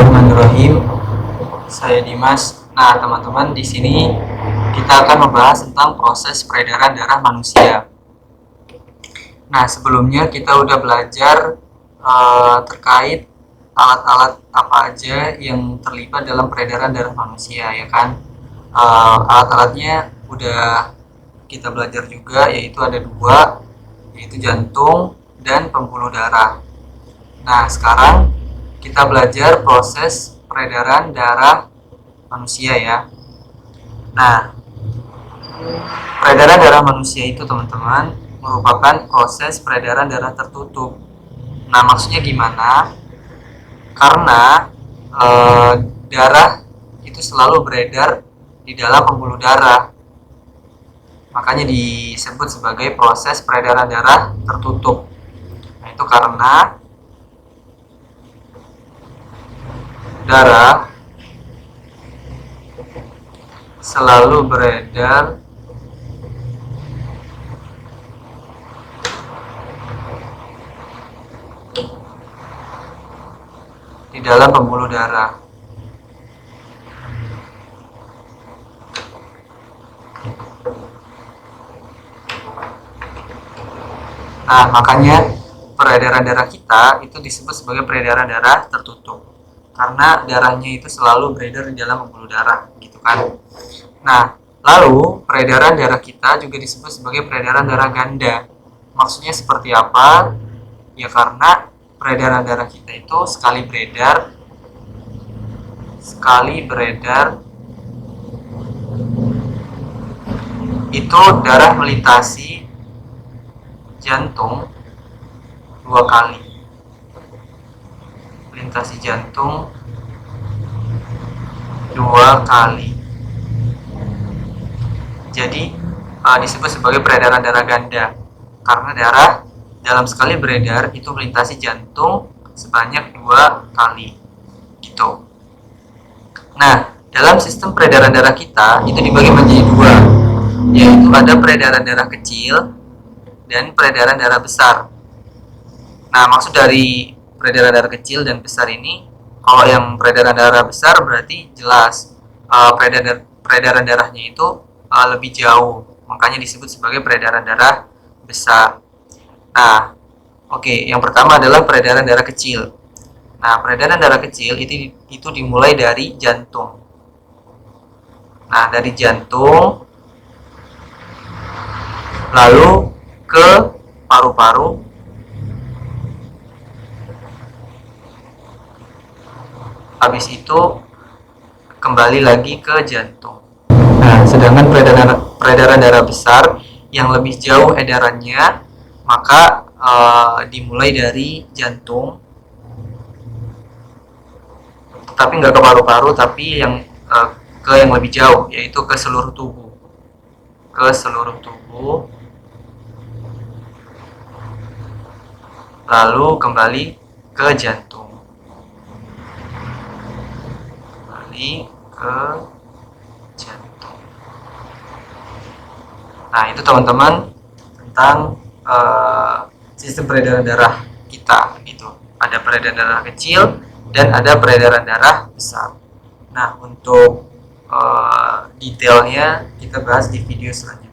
Bismillahirrahmanirrahim. Saya Dimas. Nah, teman-teman, di sini kita akan membahas tentang proses peredaran darah manusia. Nah, sebelumnya kita udah belajar terkait alat-alat apa aja yang terlibat dalam peredaran darah manusia, ya kan? Alat-alatnya udah kita belajar juga, yaitu ada dua, yaitu jantung dan pembuluh darah. Nah, sekarang kita belajar proses peredaran darah manusia ya. Nah, peredaran darah manusia itu teman-teman merupakan proses peredaran darah tertutup. Nah, maksudnya gimana? Karena darah itu selalu beredar di dalam pembuluh darah. Makanya disebut sebagai proses peredaran darah tertutup. Nah, itu karena darah selalu beredar di dalam pembuluh darah. Nah, makanya peredaran darah kita itu disebut sebagai peredaran darah tertutup. Karena darahnya itu selalu beredar di dalam pembuluh darah, gitu kan. Nah, lalu peredaran darah kita juga disebut sebagai peredaran darah ganda. Maksudnya seperti apa? Ya karena peredaran darah kita itu sekali beredar itu darah melintasi jantung 2 kali. Melintasi jantung 2 kali. Jadi disebut sebagai peredaran darah ganda karena darah dalam sekali beredar itu melintasi jantung sebanyak 2 kali gitu. Nah, dalam sistem peredaran darah kita itu dibagi menjadi 2, yaitu ada peredaran darah kecil dan peredaran darah besar. Nah, maksud dari peredaran darah kecil dan besar ini, kalau yang peredaran darah besar berarti jelas peredaran darahnya itu lebih jauh, makanya disebut sebagai peredaran darah besar. Nah, oke, yang pertama adalah peredaran darah kecil. Nah, peredaran darah kecil itu dimulai dari jantung. Nah, dari jantung lalu ke paru-paru, habis itu kembali lagi ke jantung. Nah, sedangkan peredaran darah besar yang lebih jauh edarannya, maka dimulai dari jantung, tapi nggak ke paru-paru, tapi yang ke yang lebih jauh, yaitu ke seluruh tubuh. Ke seluruh tubuh, lalu kembali ke jantung. Kembali ke jantung. Nah, itu teman-teman tentang sistem peredaran darah kita itu. Ada peredaran darah kecil dan ada peredaran darah besar. Nah, untuk detailnya kita bahas di video selanjutnya.